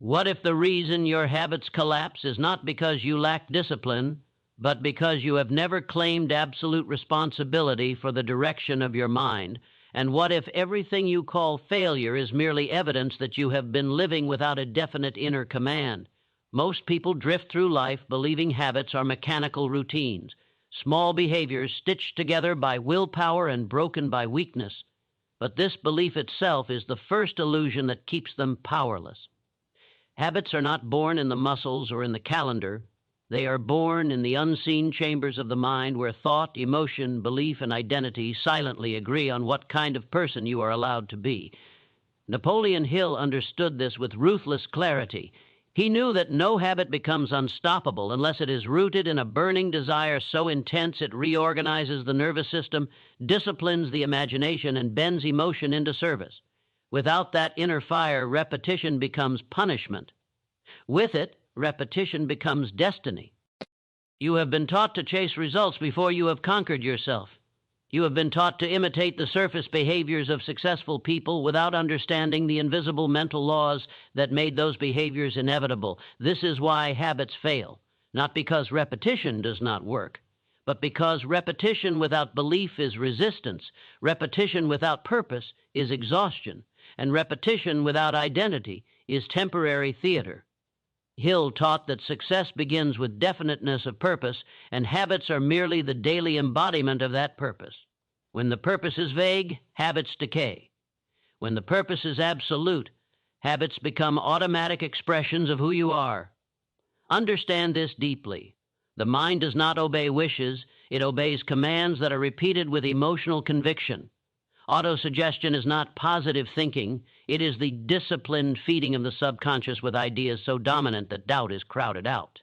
What if the reason your habits collapse is not because you lack discipline, but because you have never claimed absolute responsibility for the direction of your mind? And what if everything you call failure is merely evidence that you have been living without a definite inner command? Most people drift through life believing habits are mechanical routines, small behaviors stitched together by willpower and broken by weakness. But this belief itself is the first illusion that keeps them powerless. Habits are not born in the muscles or in the calendar. They are born in the unseen chambers of the mind where thought, emotion, belief, and identity silently agree on what kind of person you are allowed to be. Napoleon Hill understood this with ruthless clarity. He knew that no habit becomes unstoppable unless it is rooted in a burning desire so intense it reorganizes the nervous system, disciplines the imagination, and bends emotion into service. Without that inner fire, repetition becomes punishment. With it, repetition becomes destiny. You have been taught to chase results before you have conquered yourself. You have been taught to imitate the surface behaviors of successful people without understanding the invisible mental laws that made those behaviors inevitable. This is why habits fail, not because repetition does not work, but because repetition without belief is resistance, repetition without purpose is exhaustion, and repetition without identity is temporary theater. Hill taught that success begins with definiteness of purpose, and habits are merely the daily embodiment of that purpose. When the purpose is vague, habits decay. When the purpose is absolute, habits become automatic expressions of who you are. Understand this deeply. The mind does not obey wishes, it obeys commands that are repeated with emotional conviction. Autosuggestion is not positive thinking, it is the disciplined feeding of the subconscious with ideas so dominant that doubt is crowded out.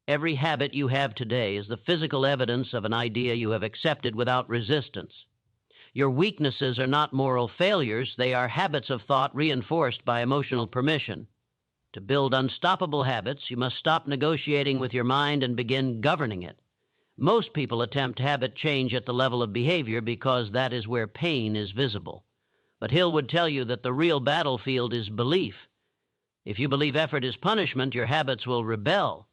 Every habit you have today is the physical evidence of an idea you have accepted without resistance. Your weaknesses are not moral failures, they are habits of thought reinforced by emotional permission. To build unstoppable habits, you must stop negotiating with your mind and begin governing it. Most people attempt habit change at the level of behavior because that is where pain is visible. But Hill would tell you that the real battlefield is belief. If you believe effort is punishment, your habits will rebel.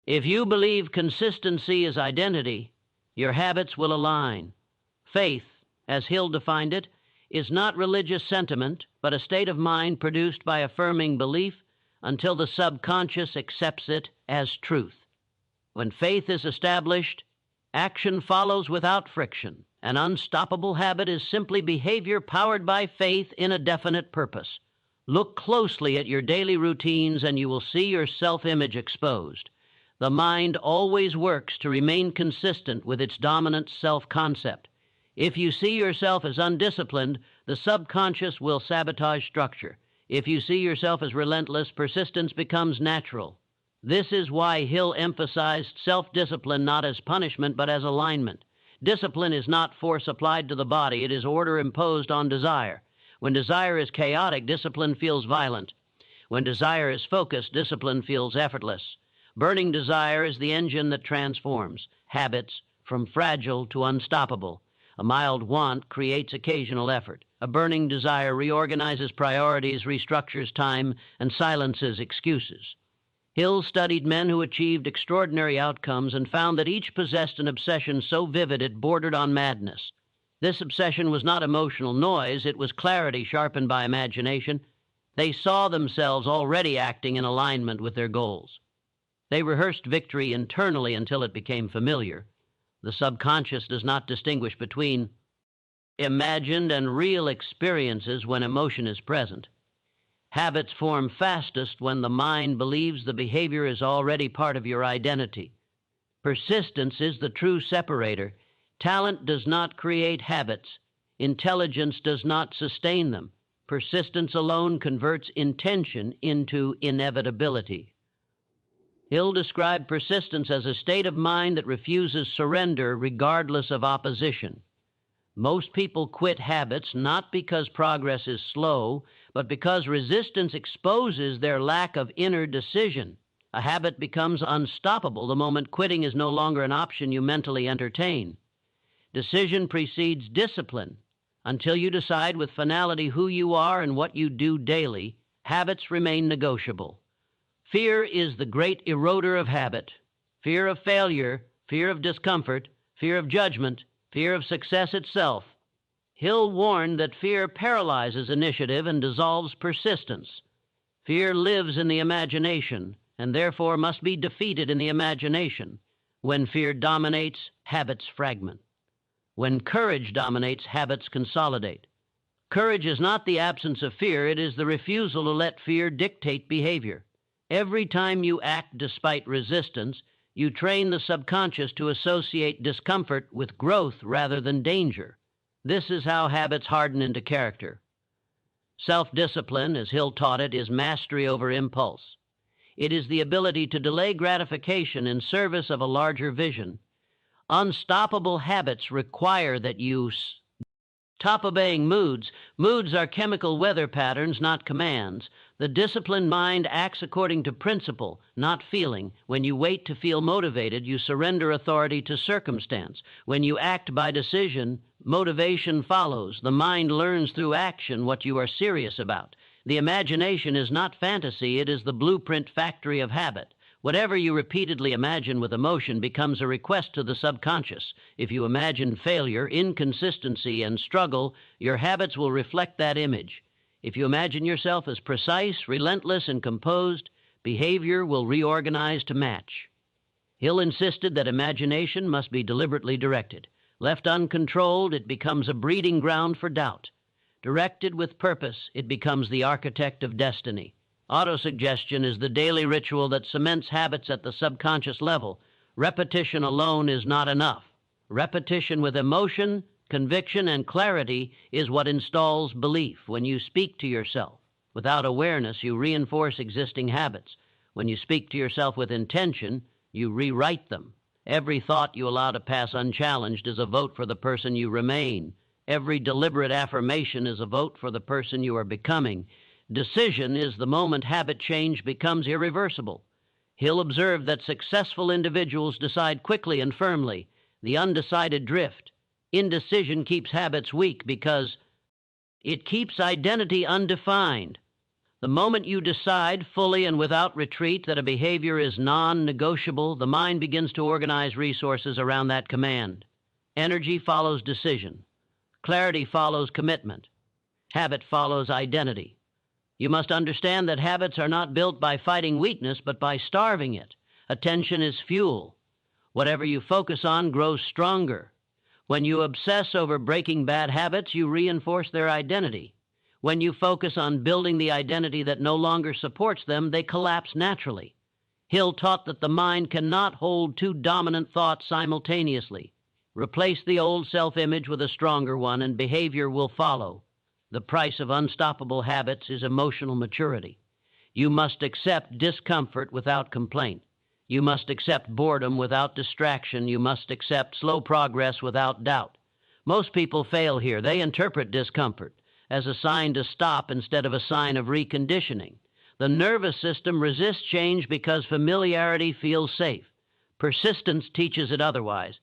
If you believe consistency is identity, your habits will align. Faith, as Hill defined it, is not religious sentiment, but a state of mind produced by affirming belief until the subconscious accepts it as truth. When faith is established, action follows without friction. An unstoppable habit is simply behavior powered by faith in a definite purpose. Look closely at your daily routines and you will see your self-image exposed. The mind always works to remain consistent with its dominant self-concept. If you see yourself as undisciplined, the subconscious will sabotage structure. If you see yourself as relentless, persistence becomes natural. This is why Hill emphasized self-discipline not as punishment but as alignment. Discipline is not force applied to the body, it is order imposed on desire. When desire is chaotic, discipline feels violent. When desire is focused, discipline feels effortless. Burning desire is the engine that transforms habits from fragile to unstoppable. A mild want creates occasional effort. A burning desire reorganizes priorities, restructures time, and silences excuses. Hill studied men who achieved extraordinary outcomes and found that each possessed an obsession so vivid it bordered on madness. This obsession was not emotional noise, it was clarity sharpened by imagination. They saw themselves already acting in alignment with their goals. They rehearsed victory internally until it became familiar. The subconscious does not distinguish between imagined and real experiences when emotion is present. Habits form fastest when the mind believes the behavior is already part of your identity. Persistence is the true separator. Talent does not create habits. Intelligence does not sustain them. Persistence alone converts intention into inevitability. Hill described persistence as a state of mind that refuses surrender regardless of opposition. Most people quit habits not because progress is slow, but because resistance exposes their lack of inner decision. A habit becomes unstoppable the moment quitting is no longer an option you mentally entertain. Decision precedes discipline. Until you decide with finality who you are and what you do daily, habits remain negotiable. Fear is the great eroder of habit. Fear of failure, fear of discomfort, fear of judgment, fear of success itself. Hill warned that fear paralyzes initiative and dissolves persistence. Fear lives in the imagination and therefore must be defeated in the imagination. When fear dominates, habits fragment. When courage dominates, habits consolidate. Courage is not the absence of fear, it is the refusal to let fear dictate behavior. Every time you act despite resistance, you train the subconscious to associate discomfort with growth rather than danger. This is how habits harden into character. Self-discipline, as Hill taught it, is mastery over impulse. It is the ability to delay gratification in service of a larger vision. Unstoppable habits require that you stop obeying moods. Moods are chemical weather patterns, not commands. The disciplined mind acts according to principle, not feeling. When you wait to feel motivated, you surrender authority to circumstance. When you act by decision, motivation follows. The mind learns through action what you are serious about. The imagination is not fantasy, it is the blueprint factory of habit. Whatever you repeatedly imagine with emotion becomes a request to the subconscious. If you imagine failure, inconsistency, and struggle, your habits will reflect that image. If you imagine yourself as precise, relentless, and composed, behavior will reorganize to match. Hill insisted that imagination must be deliberately directed. Left uncontrolled, it becomes a breeding ground for doubt. Directed with purpose, it becomes the architect of destiny. Autosuggestion is the daily ritual that cements habits at the subconscious level. Repetition alone is not enough. Repetition with emotion, conviction, and clarity is what installs belief. When you speak to yourself without awareness, you reinforce existing habits. When you speak to yourself with intention, you rewrite them. Every thought you allow to pass unchallenged is a vote for the person you remain. Every deliberate affirmation is a vote for the person you are becoming. Decision is the moment habit change becomes irreversible. Hill observed that successful individuals decide quickly and firmly. The undecided drift. Indecision keeps habits weak because it keeps identity undefined. The moment you decide fully and without retreat that a behavior is non-negotiable, the mind begins to organize resources around that command. Energy follows decision. Clarity follows commitment. Habit follows identity. You must understand that habits are not built by fighting weakness, but by starving it. Attention is fuel. Whatever you focus on grows stronger. When you obsess over breaking bad habits, you reinforce their identity. When you focus on building the identity that no longer supports them, they collapse naturally. Hill taught that the mind cannot hold two dominant thoughts simultaneously. Replace the old self-image with a stronger one, and behavior will follow. The price of unstoppable habits is emotional maturity. You must accept discomfort without complaint. You must accept boredom without distraction. You must accept slow progress without doubt. Most people fail here. They interpret discomfort as a sign to stop instead of a sign of reconditioning. The nervous system resists change because familiarity feels safe. Persistence teaches it otherwise.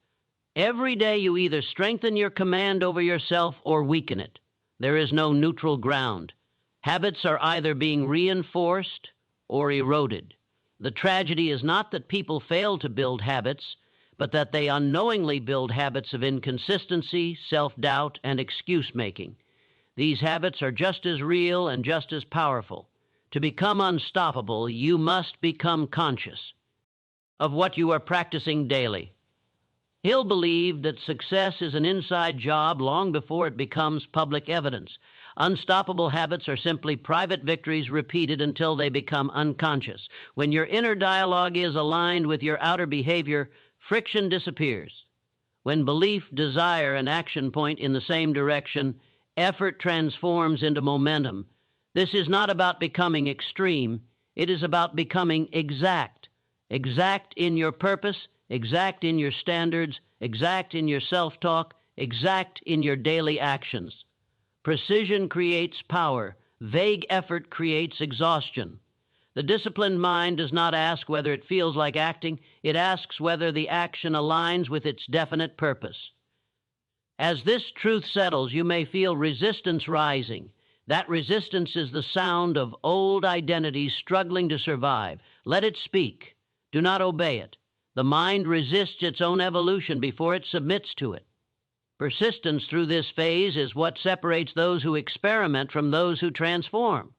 Every day you either strengthen your command over yourself or weaken it. There is no neutral ground. Habits are either being reinforced or eroded. The tragedy is not that people fail to build habits, but that they unknowingly build habits of inconsistency, self-doubt, and excuse-making. These habits are just as real and just as powerful. To become unstoppable, you must become conscious of what you are practicing daily. Hill believed that success is an inside job long before it becomes public evidence. Unstoppable habits are simply private victories repeated until they become unconscious. When your inner dialogue is aligned with your outer behavior, friction disappears. When belief, desire, and action point in the same direction, effort transforms into momentum. This is not about becoming extreme. It is about becoming exact. Exact in your purpose, exact in your standards, exact in your self-talk, exact in your daily actions. Precision creates power. Vague effort creates exhaustion. The disciplined mind does not ask whether it feels like acting. It asks whether the action aligns with its definite purpose. As this truth settles, you may feel resistance rising. That resistance is the sound of old identities struggling to survive. Let it speak. Do not obey it. The mind resists its own evolution before it submits to it. Persistence through this phase is what separates those who experiment from those who transform.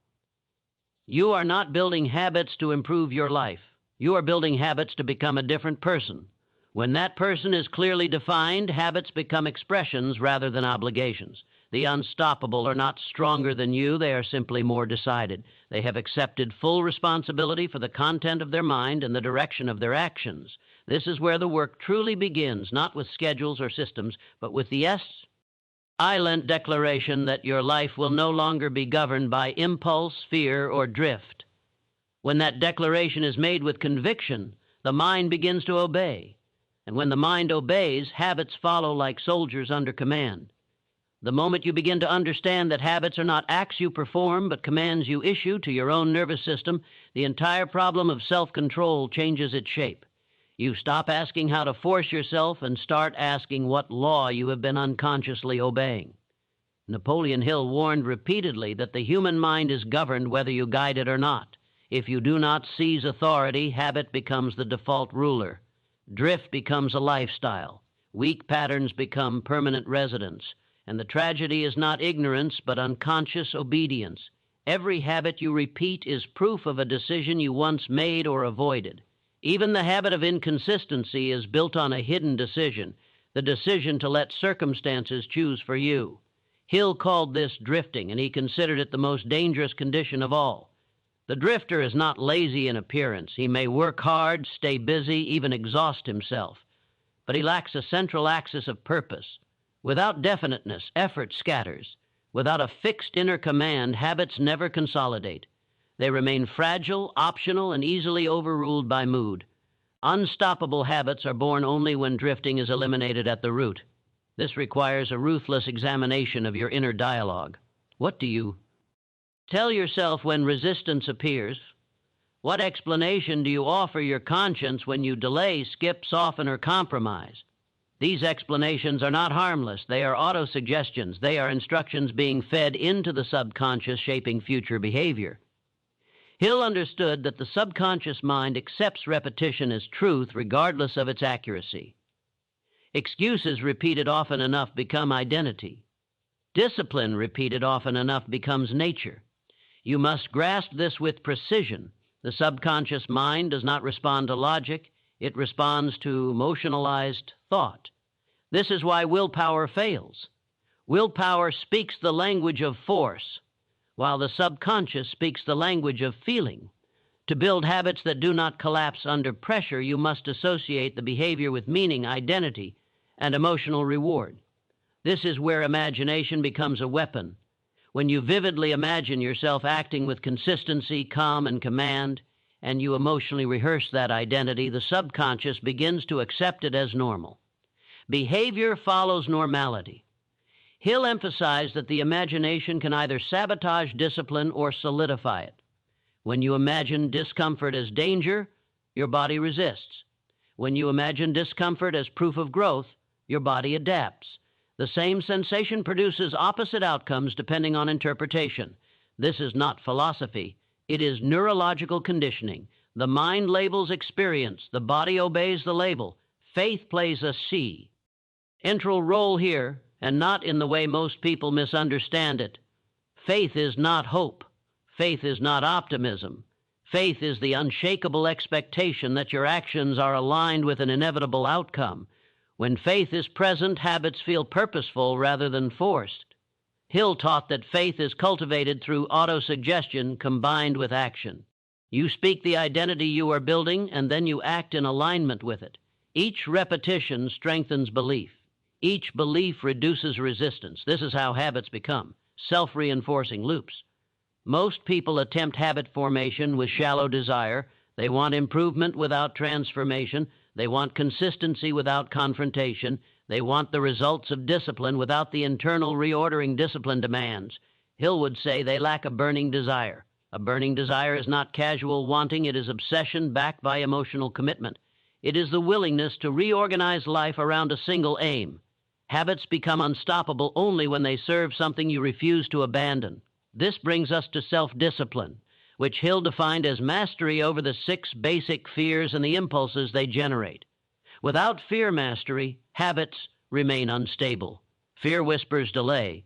You are not building habits to improve your life. You are building habits to become a different person. When that person is clearly defined, habits become expressions rather than obligations. The unstoppable are not stronger than you, they are simply more decided. They have accepted full responsibility for the content of their mind and the direction of their actions. This is where the work truly begins, not with schedules or systems, but with the silent declaration that your life will no longer be governed by impulse, fear, or drift. When that declaration is made with conviction, the mind begins to obey. And when the mind obeys, habits follow like soldiers under command. The moment you begin to understand that habits are not acts you perform, but commands you issue to your own nervous system, the entire problem of self-control changes its shape. You stop asking how to force yourself and start asking what law you have been unconsciously obeying. Napoleon Hill warned repeatedly that the human mind is governed whether you guide it or not. If you do not seize authority, habit becomes the default ruler. Drift becomes a lifestyle. Weak patterns become permanent residents. And the tragedy is not ignorance, but unconscious obedience. Every habit you repeat is proof of a decision you once made or avoided. Even the habit of inconsistency is built on a hidden decision, the decision to let circumstances choose for you. Hill called this drifting, and he considered it the most dangerous condition of all. The drifter is not lazy in appearance. He may work hard, stay busy, even exhaust himself. But he lacks a central axis of purpose. Without definiteness, effort scatters. Without a fixed inner command, habits never consolidate. They remain fragile, optional, and easily overruled by mood. Unstoppable habits are born only when drifting is eliminated at the root. This requires a ruthless examination of your inner dialogue. What do you tell yourself when resistance appears? What explanation do you offer your conscience when you delay, skip, soften, or compromise? These explanations are not harmless. They are autosuggestions. They are instructions being fed into the subconscious, shaping future behavior. Hill understood that the subconscious mind accepts repetition as truth regardless of its accuracy. Excuses repeated often enough become identity. Discipline repeated often enough becomes nature. You must grasp this with precision. The subconscious mind does not respond to logic. It responds to emotionalized thought. This is why willpower fails. Willpower speaks the language of force, while the subconscious speaks the language of feeling. To build habits that do not collapse under pressure, you must associate the behavior with meaning, identity, and emotional reward. This is where imagination becomes a weapon. When you vividly imagine yourself acting with consistency, calm, and command, and you emotionally rehearse that identity, the subconscious begins to accept it as normal. Behavior follows normality. Hill emphasized that the imagination can either sabotage discipline or solidify it. When you imagine discomfort as danger, your body resists. When you imagine discomfort as proof of growth, your body adapts. The same sensation produces opposite outcomes depending on interpretation. This is not philosophy. It is neurological conditioning. The mind labels experience. The body obeys the label. Faith plays a central role here, and not in the way most people misunderstand it. Faith is not hope. Faith is not optimism. Faith is the unshakable expectation that your actions are aligned with an inevitable outcome. When faith is present, habits feel purposeful rather than forced. Hill taught that faith is cultivated through autosuggestion combined with action. You speak the identity you are building, and then you act in alignment with it. Each repetition strengthens belief. Each belief reduces resistance. This is how habits become self-reinforcing loops. Most people attempt habit formation with shallow desire. They want improvement without transformation. They want consistency without confrontation. They want the results of discipline without the internal reordering discipline demands. Hill would say they lack a burning desire. A burning desire is not casual wanting. It is obsession backed by emotional commitment. It is the willingness to reorganize life around a single aim. Habits become unstoppable only when they serve something you refuse to abandon. This brings us to self-discipline, which Hill defined as mastery over the 6 basic fears and the impulses they generate. Without fear mastery, habits remain unstable. Fear whispers delay.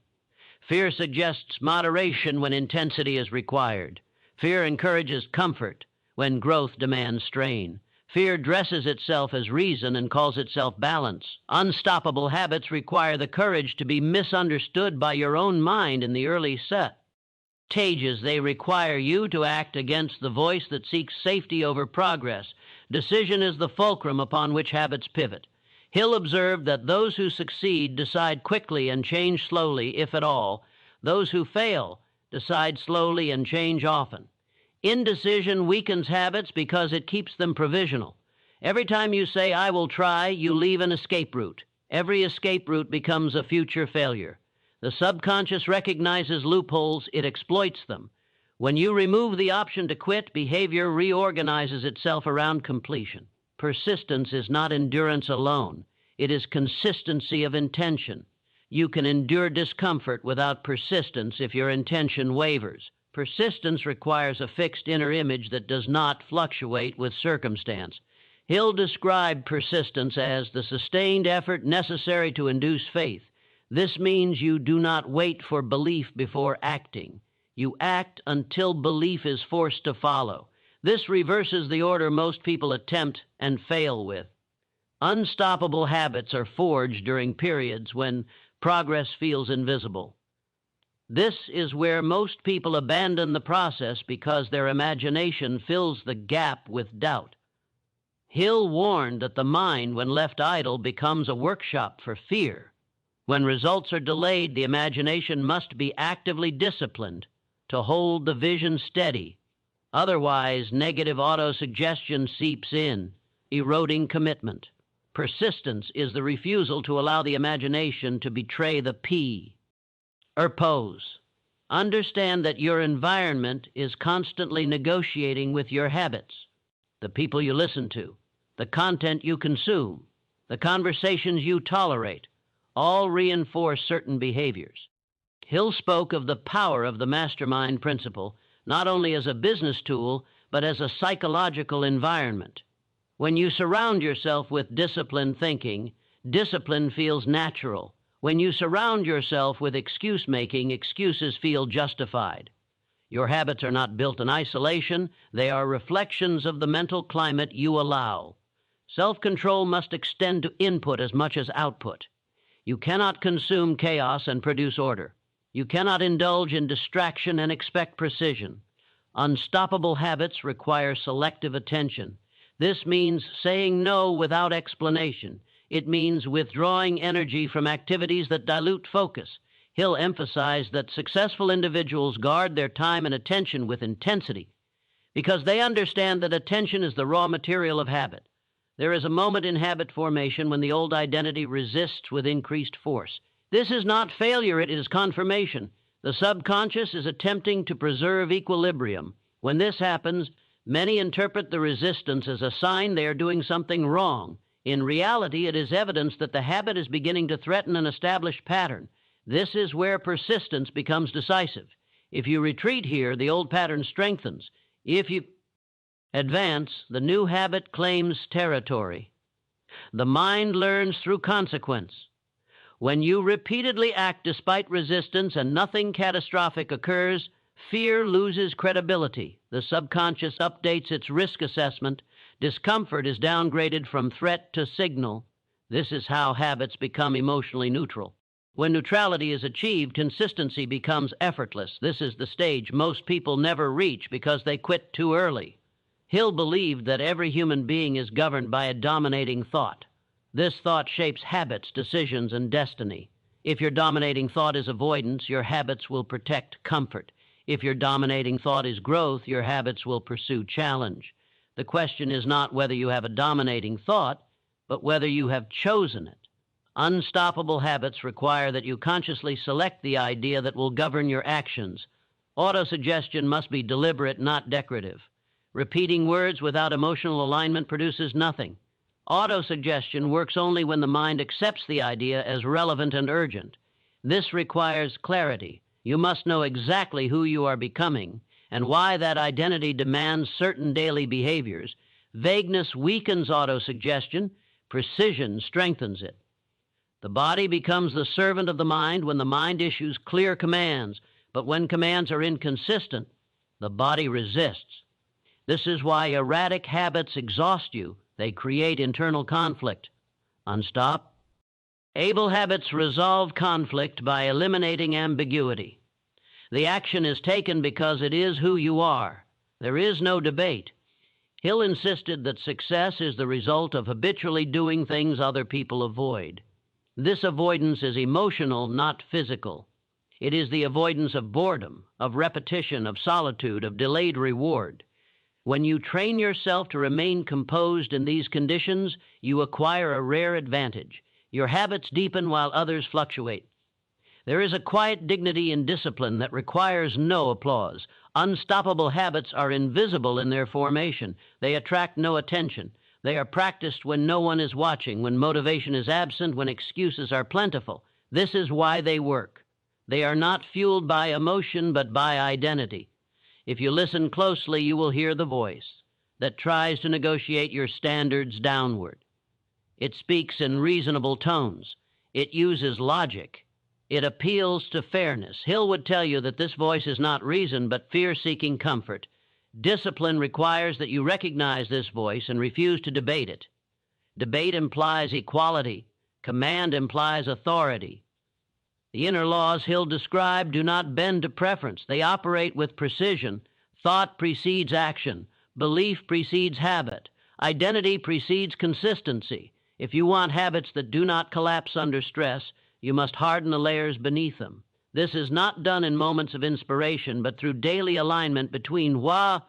Fear suggests moderation when intensity is required. Fear encourages comfort when growth demands strain. Fear dresses itself as reason and calls itself balance. Unstoppable habits require the courage to be misunderstood by your own mind in the early stages. They require you to act against the voice that seeks safety over progress. Decision is the fulcrum upon which habits pivot. Hill observed that those who succeed decide quickly and change slowly, if at all. Those who fail decide slowly and change often. Indecision weakens habits because it keeps them provisional. Every time you say, "I will try," you leave an escape route. Every escape route becomes a future failure. The subconscious recognizes loopholes, it exploits them. When you remove the option to quit, behavior reorganizes itself around completion. Persistence is not endurance alone. It is consistency of intention. You can endure discomfort without persistence if your intention wavers. Persistence requires a fixed inner image that does not fluctuate with circumstance. Hill described persistence as the sustained effort necessary to induce faith. This means you do not wait for belief before acting. You act until belief is forced to follow. This reverses the order most people attempt and fail with. Unstoppable habits are forged during periods when progress feels invisible. This is where most people abandon the process because their imagination fills the gap with doubt. Hill warned that the mind, when left idle, becomes a workshop for fear. When results are delayed, the imagination must be actively disciplined to hold the vision steady. Otherwise, negative autosuggestion seeps in, eroding commitment. Persistence is the refusal to allow the imagination to betray the P. Pose. Understand that your environment is constantly negotiating with your habits. The people you listen to, the content you consume, the conversations you tolerate, all reinforce certain behaviors. Hill spoke of the power of the mastermind principle, not only as a business tool, but as a psychological environment. When you surround yourself with disciplined thinking, discipline feels natural. When you surround yourself with excuse-making, excuses feel justified. Your habits are not built in isolation. They are reflections of the mental climate you allow. Self-control must extend to input as much as output. You cannot consume chaos and produce order. You cannot indulge in distraction and expect precision. Unstoppable habits require selective attention. This means saying no without explanation. It means withdrawing energy from activities that dilute focus. Hill emphasized that successful individuals guard their time and attention with intensity because they understand that attention is the raw material of habit. There is a moment in habit formation when the old identity resists with increased force. This is not failure, it is confirmation. The subconscious is attempting to preserve equilibrium. When this happens, many interpret the resistance as a sign they are doing something wrong. In reality, it is evidence that the habit is beginning to threaten an established pattern. This is where persistence becomes decisive. If you retreat here, the old pattern strengthens. If you advance, the new habit claims territory. The mind learns through consequence. When you repeatedly act despite resistance and nothing catastrophic occurs, fear loses credibility. The subconscious updates its risk assessment. Discomfort is downgraded from threat to signal. This is how habits become emotionally neutral. When neutrality is achieved, consistency becomes effortless. This is the stage most people never reach because they quit too early. Hill believed that every human being is governed by a dominating thought. This thought shapes habits, decisions, and destiny. If your dominating thought is avoidance, your habits will protect comfort. If your dominating thought is growth, your habits will pursue challenge. The question is not whether you have a dominating thought, but whether you have chosen it. Unstoppable habits require that you consciously select the idea that will govern your actions. Autosuggestion must be deliberate, not decorative. Repeating words without emotional alignment produces nothing. Autosuggestion works only when the mind accepts the idea as relevant and urgent. This requires clarity. You must know exactly who you are becoming and why that identity demands certain daily behaviors. Vagueness weakens autosuggestion, precision strengthens it. The body becomes the servant of the mind when the mind issues clear commands, but when commands are inconsistent, the body resists. This is why erratic habits exhaust you. They create internal conflict. Unstop. Able habits resolve conflict by eliminating ambiguity. The action is taken because it is who you are. There is no debate. Hill insisted that success is the result of habitually doing things other people avoid. This avoidance is emotional, not physical. It is the avoidance of boredom, of repetition, of solitude, of delayed reward. When you train yourself to remain composed in these conditions, you acquire a rare advantage. Your habits deepen while others fluctuate. There is a quiet dignity in discipline that requires no applause. Unstoppable habits are invisible in their formation. They attract no attention. They are practiced when no one is watching, when motivation is absent, when excuses are plentiful. This is why they work. They are not fueled by emotion, but by identity. If you listen closely, you will hear the voice that tries to negotiate your standards downward. It speaks in reasonable tones. It uses logic. It appeals to fairness. Hill would tell you that this voice is not reason, but fear-seeking comfort. Discipline requires that you recognize this voice and refuse to debate it. Debate implies equality. Command implies authority. The inner laws Hill described do not bend to preference. They operate with precision. Thought precedes action. Belief precedes habit. Identity precedes consistency. If you want habits that do not collapse under stress, you must harden the layers beneath them. This is not done in moments of inspiration, but through daily alignment between Do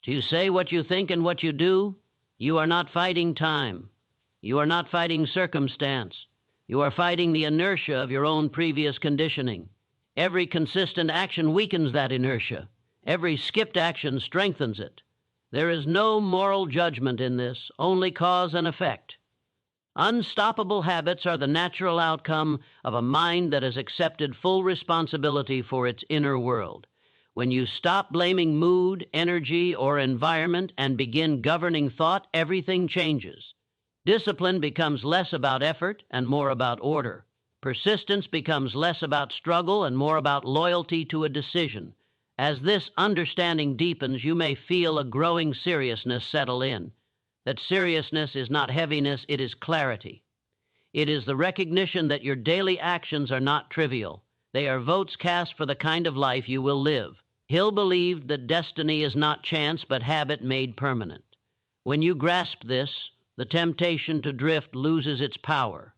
you say what you think and what you do? You are not fighting time. You are not fighting circumstance. You are fighting the inertia of your own previous conditioning. Every consistent action weakens that inertia. Every skipped action strengthens it. There is no moral judgment in this, only cause and effect. Unstoppable habits are the natural outcome of a mind that has accepted full responsibility for its inner world. When you stop blaming mood, energy, or environment and begin governing thought, everything changes. Discipline becomes less about effort and more about order. Persistence becomes less about struggle and more about loyalty to a decision. As this understanding deepens, you may feel a growing seriousness settle in. That seriousness is not heaviness, it is clarity. It is the recognition that your daily actions are not trivial. They are votes cast for the kind of life you will live. Hill believed that destiny is not chance, but habit made permanent. When you grasp this, the temptation to drift loses its power.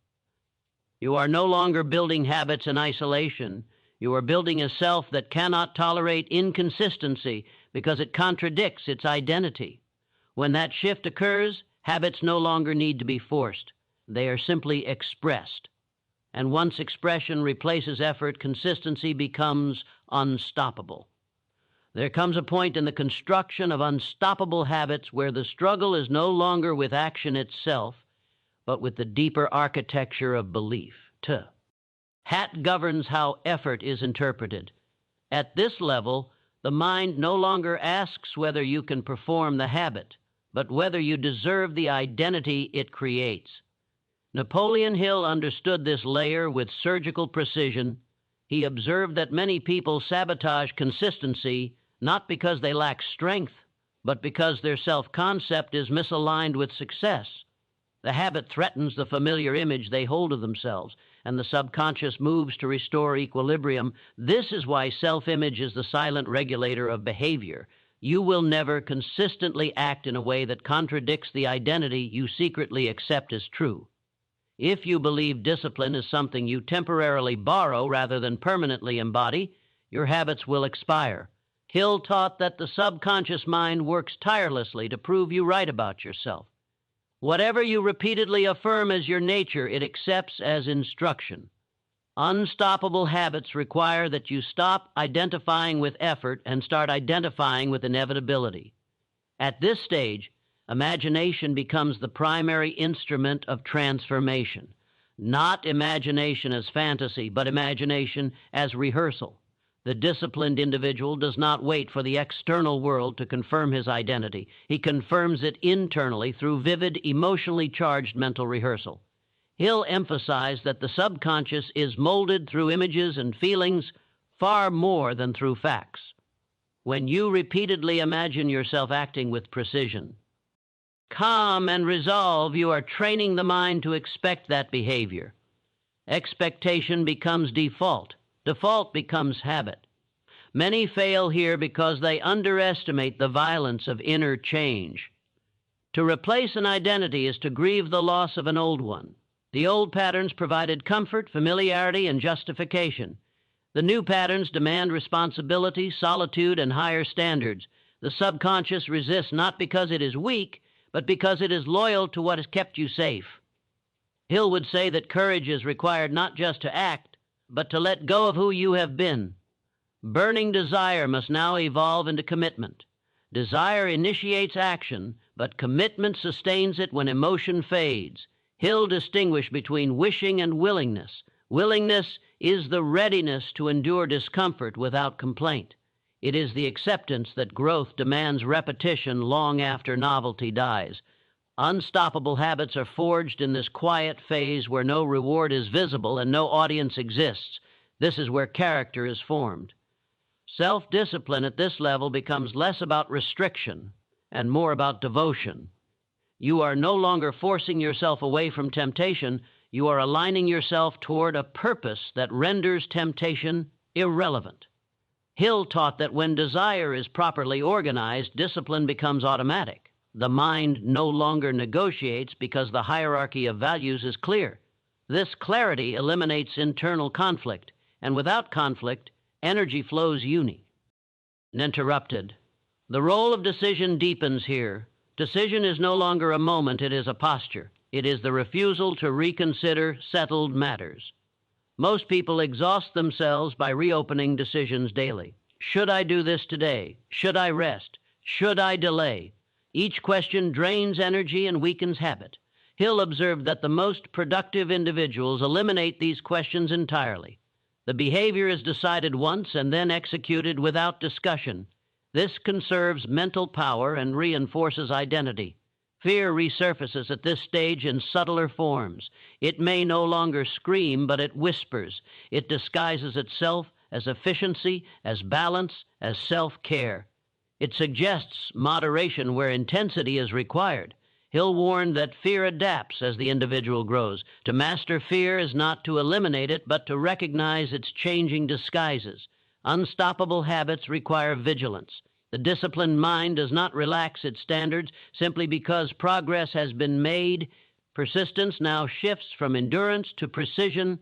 You are no longer building habits in isolation. You are building a self that cannot tolerate inconsistency because it contradicts its identity. When that shift occurs, habits no longer need to be forced. They are simply expressed. And once expression replaces effort, consistency becomes unstoppable. There comes a point in the construction of unstoppable habits where the struggle is no longer with action itself, but with the deeper architecture of belief. Hat governs how effort is interpreted. At this level, the mind no longer asks whether you can perform the habit, but whether you deserve the identity it creates. Napoleon Hill understood this layer with surgical precision. He observed that many people sabotage consistency not because they lack strength, but because their self-concept is misaligned with success. The habit threatens the familiar image they hold of themselves, and the subconscious moves to restore equilibrium. This is why self-image is the silent regulator of behavior. You will never consistently act in a way that contradicts the identity you secretly accept as true. If you believe discipline is something you temporarily borrow rather than permanently embody, your habits will expire. Hill taught that the subconscious mind works tirelessly to prove you right about yourself. Whatever you repeatedly affirm as your nature, it accepts as instruction. Unstoppable habits require that you stop identifying with effort and start identifying with inevitability. At this stage, imagination becomes the primary instrument of transformation. Not imagination as fantasy, but imagination as rehearsal. The disciplined individual does not wait for the external world to confirm his identity. He confirms it internally through vivid, emotionally charged mental rehearsal. Hill emphasized that the subconscious is molded through images and feelings far more than through facts. When you repeatedly imagine yourself acting with precision, calm, and resolve, you are training the mind to expect that behavior. Expectation becomes default. Default becomes habit. Many fail here because they underestimate the violence of inner change. To replace an identity is to grieve the loss of an old one. The old patterns provided comfort, familiarity, and justification. The new patterns demand responsibility, solitude, and higher standards. The subconscious resists not because it is weak, but because it is loyal to what has kept you safe. Hill would say that courage is required not just to act, but to let go of who you have been. Burning desire must now evolve into commitment. Desire initiates action, but commitment sustains it when emotion fades. Hill distinguished between wishing and willingness. Willingness is the readiness to endure discomfort without complaint. It is the acceptance that growth demands repetition long after novelty dies. Unstoppable habits are forged in this quiet phase where no reward is visible and no audience exists. This is where character is formed. Self-discipline at this level becomes less about restriction and more about devotion. You are no longer forcing yourself away from temptation. You are aligning yourself toward a purpose that renders temptation irrelevant. Hill taught that when desire is properly organized, discipline becomes automatic. The mind no longer negotiates because the hierarchy of values is clear. This clarity eliminates internal conflict, and without conflict, energy flows uninterrupted. The role of decision deepens here. Decision is no longer a moment, it is a posture. It is the refusal to reconsider settled matters. Most people exhaust themselves by reopening decisions daily. Should I do this today? Should I rest? Should I delay? Each question drains energy and weakens habit. Hill observed that the most productive individuals eliminate these questions entirely. The behavior is decided once and then executed without discussion. This conserves mental power and reinforces identity. Fear resurfaces at this stage in subtler forms. It may no longer scream, but it whispers. It disguises itself as efficiency, as balance, as self-care. It suggests moderation where intensity is required. Hill warned that fear adapts as the individual grows. To master fear is not to eliminate it, but to recognize its changing disguises. Unstoppable habits require vigilance. The disciplined mind does not relax its standards simply because progress has been made. Persistence now shifts from endurance to precision.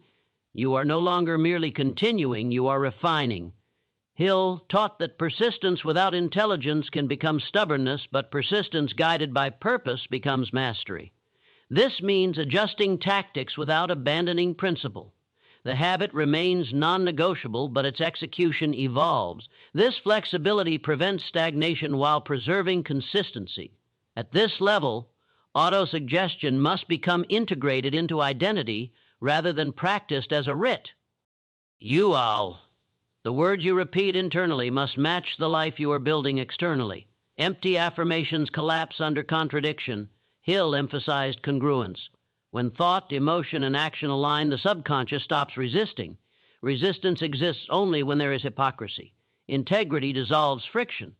You are no longer merely continuing, you are refining. Hill taught that persistence without intelligence can become stubbornness, but persistence guided by purpose becomes mastery. This means adjusting tactics without abandoning principle. The habit remains non-negotiable, but its execution evolves. This flexibility prevents stagnation while preserving consistency. At this level, autosuggestion must become integrated into identity rather than practiced as a writ. You-all. The words you repeat internally must match the life you are building externally. Empty affirmations collapse under contradiction. Hill emphasized congruence. When thought, emotion, and action align, the subconscious stops resisting. Resistance exists only when there is hypocrisy. Integrity dissolves friction.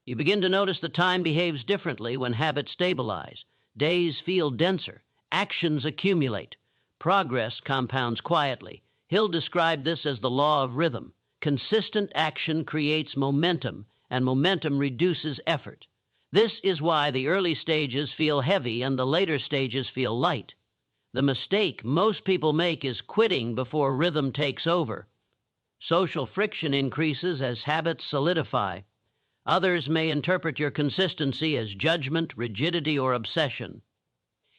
You begin to notice that time behaves differently when habits stabilize. Days feel denser. Actions accumulate. Progress compounds quietly. Hill described this as the law of rhythm. Consistent action creates momentum, and momentum reduces effort. This is why the early stages feel heavy and the later stages feel light. The mistake most people make is quitting before rhythm takes over. Social friction increases as habits solidify. Others may interpret your consistency as judgment, rigidity, or obsession.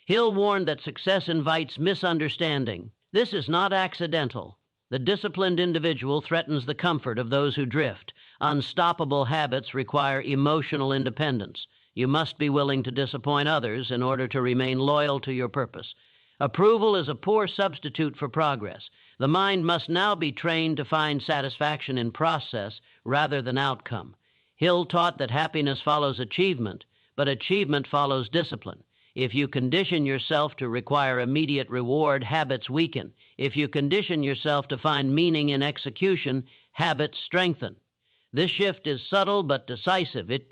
Hill warned that success invites misunderstanding. This is not accidental. The disciplined individual threatens the comfort of those who drift. Unstoppable habits require emotional independence. You must be willing to disappoint others in order to remain loyal to your purpose. Approval is a poor substitute for progress. The mind must now be trained to find satisfaction in process rather than outcome. Hill taught that happiness follows achievement, but achievement follows discipline. If you condition yourself to require immediate reward, habits weaken. If you condition yourself to find meaning in execution, habits strengthen. This shift is subtle but decisive. It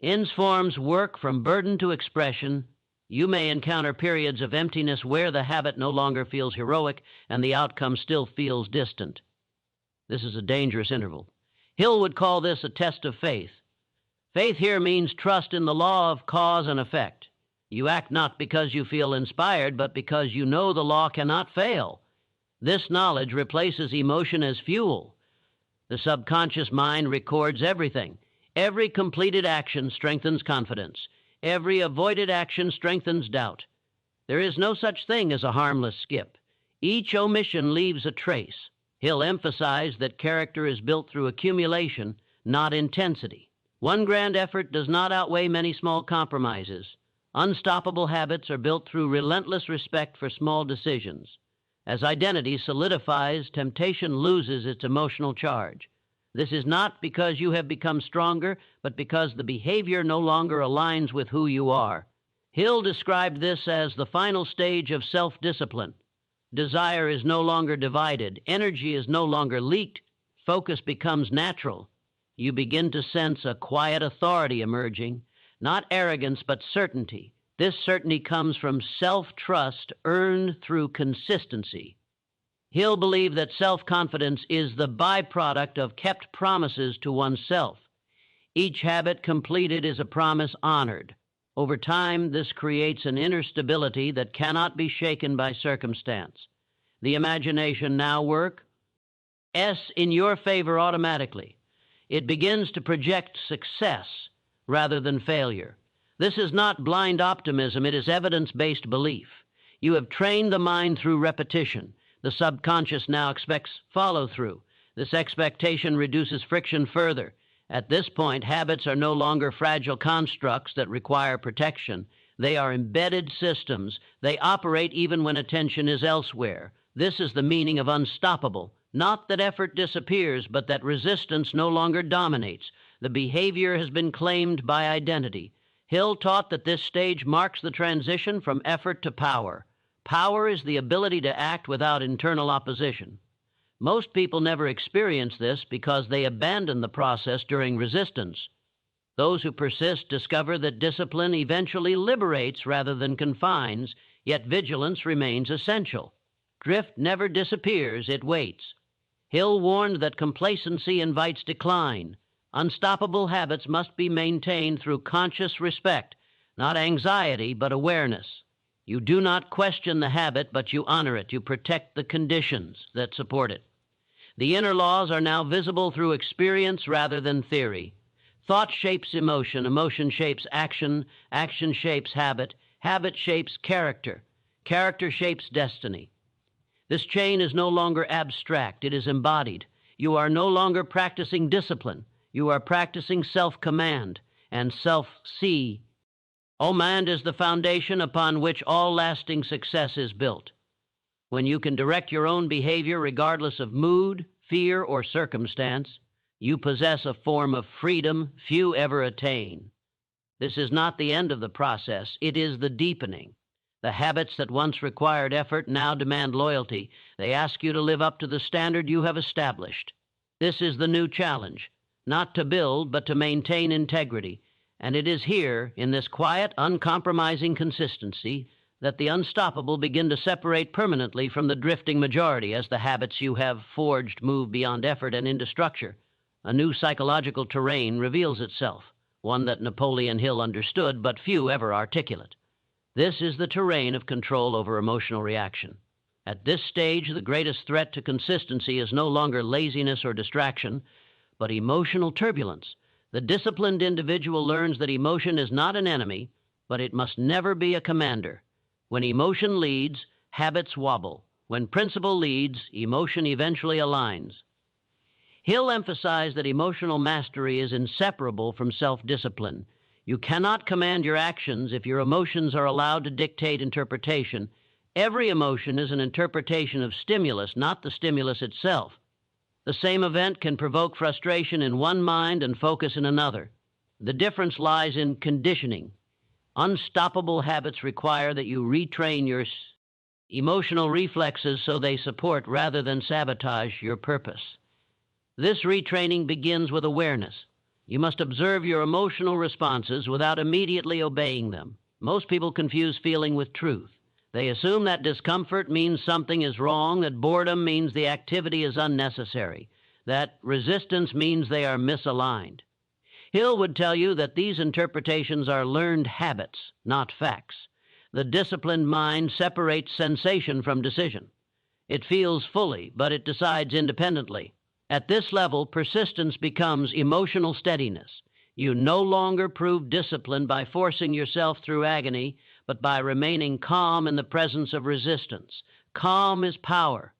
transforms work from burden to expression. You may encounter periods of emptiness where the habit no longer feels heroic and the outcome still feels distant. This is a dangerous interval. Hill would call this a test of faith. Faith here means trust in the law of cause and effect. You act not because you feel inspired, but because you know the law cannot fail. This knowledge replaces emotion as fuel. The subconscious mind records everything. Every completed action strengthens confidence. Every avoided action strengthens doubt. There is no such thing as a harmless skip. Each omission leaves a trace. Hill emphasized that character is built through accumulation, not intensity. One grand effort does not outweigh many small compromises. Unstoppable habits are built through relentless respect for small decisions. As identity solidifies, temptation loses its emotional charge. This is not because you have become stronger, but because the behavior no longer aligns with who you are. Hill described this as the final stage of self-discipline. Desire is no longer divided. Energy is no longer leaked. Focus becomes natural. You begin to sense a quiet authority emerging, not arrogance, but certainty. This certainty comes from self-trust earned through consistency. Hill believed that self-confidence is the byproduct of kept promises to oneself. Each habit completed is a promise honored. Over time, this creates an inner stability that cannot be shaken by circumstance. The imagination now works in your favor automatically. It begins to project success rather than failure. This is not blind optimism, it is evidence-based belief. You have trained the mind through repetition. The subconscious now expects follow-through. This expectation reduces friction further. At this point, habits are no longer fragile constructs that require protection. They are embedded systems. They operate even when attention is elsewhere. This is the meaning of unstoppable. Not that effort disappears, but that resistance no longer dominates. The behavior has been claimed by identity. Hill taught that this stage marks the transition from effort to power. Power is the ability to act without internal opposition. Most people never experience this because they abandon the process during resistance. Those who persist discover that discipline eventually liberates rather than confines, yet vigilance remains essential. Drift never disappears, it waits. Hill warned that complacency invites decline. Unstoppable habits must be maintained through conscious respect, not anxiety, but awareness. You do not question the habit, but you honor it. You protect the conditions that support it. The inner laws are now visible through experience rather than theory. Thought shapes emotion, emotion shapes action, action shapes habit, habit shapes character, character shapes destiny. This chain is no longer abstract, it is embodied. You are no longer practicing discipline. You are practicing self-command and self-see. Command is the foundation upon which all lasting success is built. When you can direct your own behavior regardless of mood, fear, or circumstance, you possess a form of freedom few ever attain. This is not the end of the process, it is the deepening. The habits that once required effort now demand loyalty. They ask you to live up to the standard you have established. This is the new challenge, not to build, but to maintain integrity. And it is here, in this quiet, uncompromising consistency, that the unstoppable begin to separate permanently from the drifting majority as the habits you have forged move beyond effort and into structure. A new psychological terrain reveals itself, one that Napoleon Hill understood, but few ever articulate. This is the terrain of control over emotional reaction. At this stage, the greatest threat to consistency is no longer laziness or distraction, but emotional turbulence. The disciplined individual learns that emotion is not an enemy, but it must never be a commander. When emotion leads, habits wobble. When principle leads, emotion eventually aligns. Hill emphasized that emotional mastery is inseparable from self-discipline. You cannot command your actions if your emotions are allowed to dictate interpretation. Every emotion is an interpretation of stimulus, not the stimulus itself. The same event can provoke frustration in one mind and focus in another. The difference lies in conditioning. Unstoppable habits require that you retrain your emotional reflexes so they support rather than sabotage your purpose. This retraining begins with awareness. You must observe your emotional responses without immediately obeying them. Most people confuse feeling with truth. They assume that discomfort means something is wrong, that boredom means the activity is unnecessary, that resistance means they are misaligned. Hill would tell you that these interpretations are learned habits, not facts. The disciplined mind separates sensation from decision. It feels fully, but it decides independently. At this level, persistence becomes emotional steadiness. You no longer prove discipline by forcing yourself through agony, but by remaining calm in the presence of resistance. Calm is power.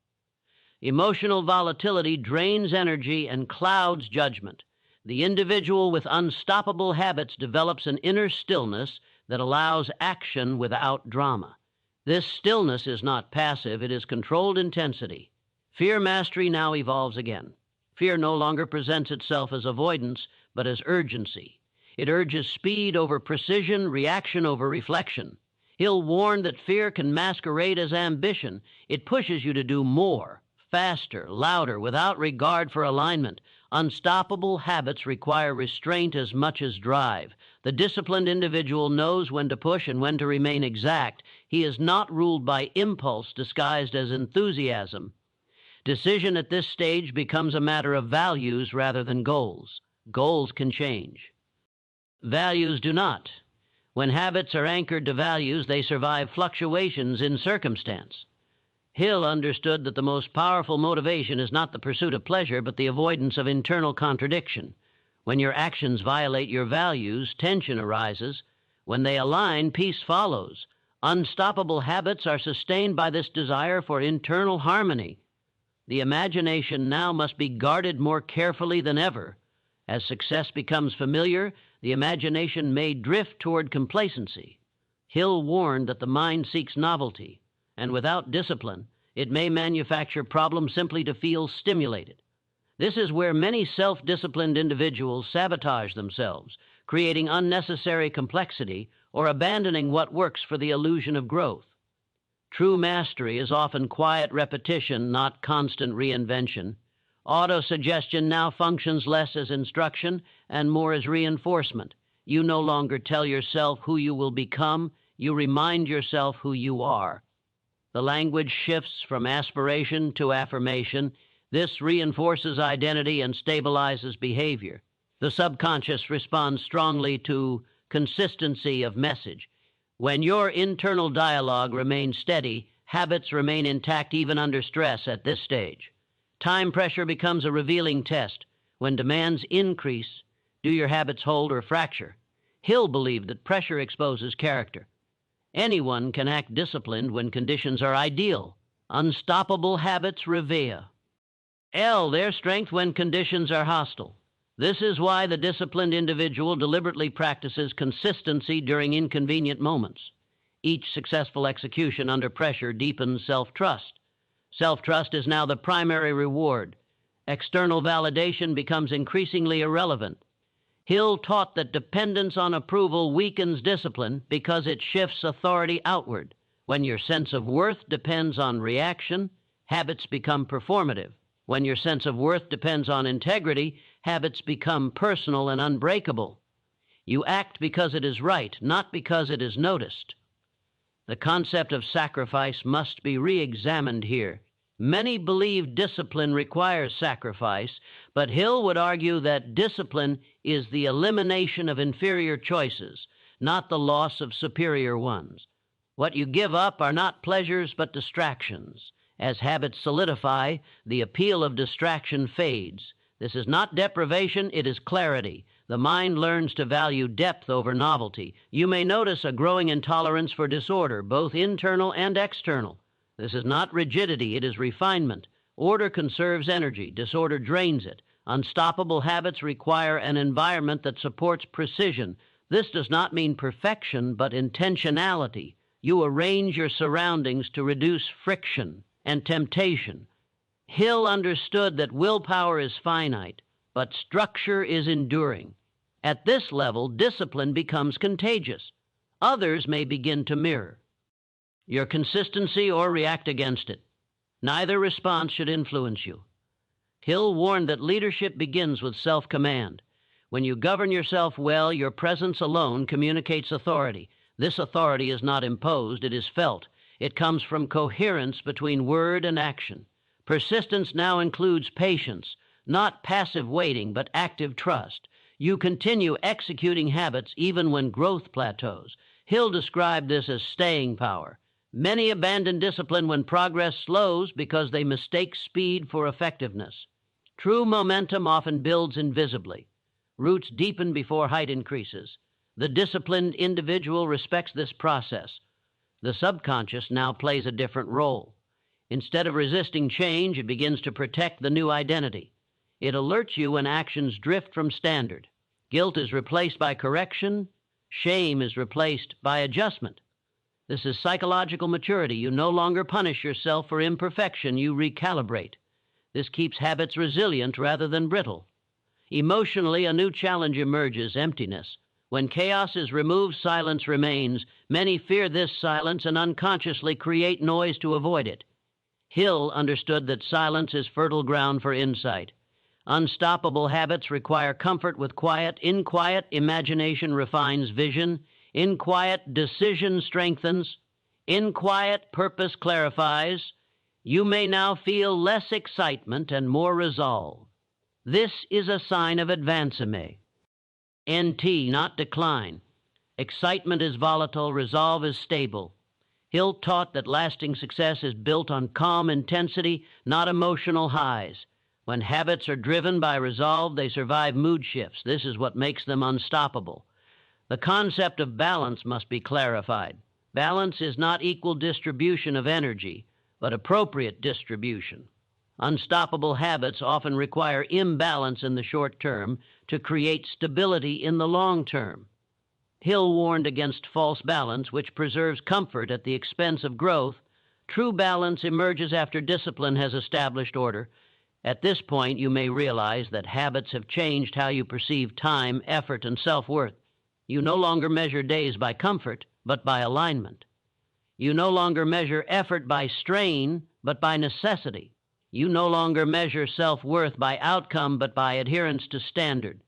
Emotional volatility drains energy and clouds judgment. The individual with unstoppable habits develops an inner stillness that allows action without drama. This stillness is not passive, it is controlled intensity. Fear mastery now evolves again. Fear no longer presents itself as avoidance, but as urgency. It urges speed over precision, reaction over reflection. Hill warned that fear can masquerade as ambition. It pushes you to do more, faster, louder, without regard for alignment. Unstoppable habits require restraint as much as drive. The disciplined individual knows when to push and when to remain exact. He is not ruled by impulse disguised as enthusiasm. Decision at this stage becomes a matter of values rather than goals. Goals can change. Values do not. When habits are anchored to values, they survive fluctuations in circumstance. Hill understood that the most powerful motivation is not the pursuit of pleasure, but the avoidance of internal contradiction. When your actions violate your values, tension arises. When they align, peace follows. Unstoppable habits are sustained by this desire for internal harmony. The imagination now must be guarded more carefully than ever. As success becomes familiar, the imagination may drift toward complacency. Hill warned that the mind seeks novelty, and without discipline, it may manufacture problems simply to feel stimulated. This is where many self-disciplined individuals sabotage themselves, creating unnecessary complexity or abandoning what works for the illusion of growth. True mastery is often quiet repetition, not constant reinvention. Autosuggestion now functions less as instruction and more as reinforcement. You no longer tell yourself who you will become, you remind yourself who you are. The language shifts from aspiration to affirmation. This reinforces identity and stabilizes behavior. The subconscious responds strongly to consistency of message. When your internal dialogue remains steady, habits remain intact even under stress at this stage. Time pressure becomes a revealing test. When demands increase, do your habits hold or fracture? Hill believed that pressure exposes character. Anyone can act disciplined when conditions are ideal. Unstoppable habits revere. Their strength when conditions are hostile. This is why the disciplined individual deliberately practices consistency during inconvenient moments. Each successful execution under pressure deepens self-trust. Self-trust is now the primary reward. External validation becomes increasingly irrelevant. Hill taught that dependence on approval weakens discipline because it shifts authority outward. When your sense of worth depends on reaction, habits become performative. When your sense of worth depends on integrity, habits become personal and unbreakable. You act because it is right, not because it is noticed. The concept of sacrifice must be re-examined here. Many believe discipline requires sacrifice, but Hill would argue that discipline is the elimination of inferior choices, not the loss of superior ones. What you give up are not pleasures but distractions. As habits solidify, the appeal of distraction fades. This is not deprivation, it is clarity. The mind learns to value depth over novelty. You may notice a growing intolerance for disorder, both internal and external. This is not rigidity, it is refinement. Order conserves energy, disorder drains it. Unstoppable habits require an environment that supports precision. This does not mean perfection, but intentionality. You arrange your surroundings to reduce friction and temptation. Hill understood that willpower is finite, but structure is enduring. At this level, discipline becomes contagious. Others may begin to mirror your consistency or react against it. Neither response should influence you. Hill warned that leadership begins with self-command. When you govern yourself well, your presence alone communicates authority. This authority is not imposed, it is felt. It comes from coherence between word and action. Persistence now includes patience, not passive waiting, but active trust. You continue executing habits even when growth plateaus. Hill described this as staying power. Many abandon discipline when progress slows because they mistake speed for effectiveness. True momentum often builds invisibly. Roots deepen before height increases. The disciplined individual respects this process. The subconscious now plays a different role. Instead of resisting change, it begins to protect the new identity. It alerts you when actions drift from standard. Guilt is replaced by correction. Shame is replaced by adjustment. This is psychological maturity. You no longer punish yourself for imperfection, you recalibrate. This keeps habits resilient rather than brittle. Emotionally, a new challenge emerges: emptiness. When chaos is removed, silence remains. Many fear this silence and unconsciously create noise to avoid it. Hill understood that silence is fertile ground for insight. Unstoppable habits require comfort with quiet. In quiet, imagination refines vision. In quiet, decision strengthens. In quiet, purpose clarifies. You may now feel less excitement and more resolve. This is a sign of advancement. NT, not decline. Excitement is volatile, resolve is stable. Hill taught that lasting success is built on calm intensity, not emotional highs. When habits are driven by resolve, they survive mood shifts. This is what makes them unstoppable. The concept of balance must be clarified. Balance is not equal distribution of energy, but appropriate distribution. Unstoppable habits often require imbalance in the short term to create stability in the long term. Hill warned against false balance, which preserves comfort at the expense of growth. True balance emerges after discipline has established order. At this point, you may realize that habits have changed how you perceive time, effort, and self-worth. You no longer measure days by comfort, but by alignment. You no longer measure effort by strain, but by necessity. You no longer measure self-worth by outcome, but by adherence to standard.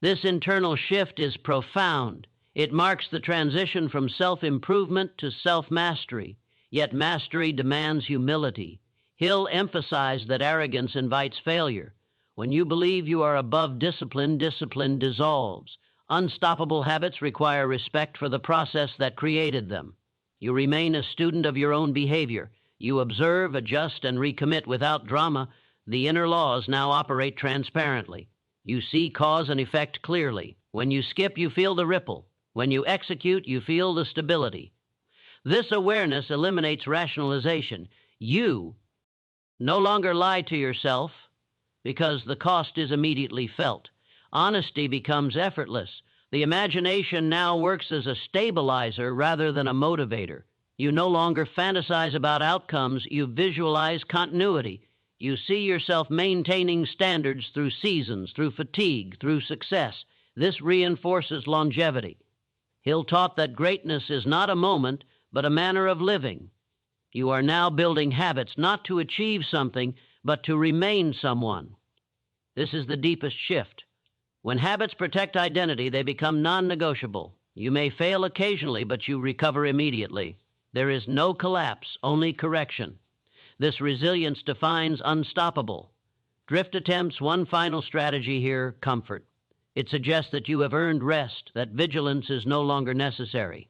This internal shift is profound. It marks the transition from self-improvement to self-mastery, yet mastery demands humility. Hill emphasized that arrogance invites failure. When you believe you are above discipline, discipline dissolves. Unstoppable habits require respect for the process that created them. You remain a student of your own behavior. You observe, adjust, and recommit without drama. The inner laws now operate transparently. You see cause and effect clearly. When you skip, you feel the ripple. When you execute, you feel the stability. This awareness eliminates rationalization. You no longer lie to yourself because the cost is immediately felt. Honesty becomes effortless. The imagination now works as a stabilizer rather than a motivator. You no longer fantasize about outcomes, you visualize continuity. You see yourself maintaining standards through seasons, through fatigue, through success. This reinforces longevity. Hill taught that greatness is not a moment, but a manner of living. You are now building habits not to achieve something, but to remain someone. This is the deepest shift. When habits protect identity, they become non-negotiable. You may fail occasionally, but you recover immediately. There is no collapse, only correction. This resilience defines unstoppable. Drift attempts one final strategy here: comfort. It suggests that you have earned rest, that vigilance is no longer necessary.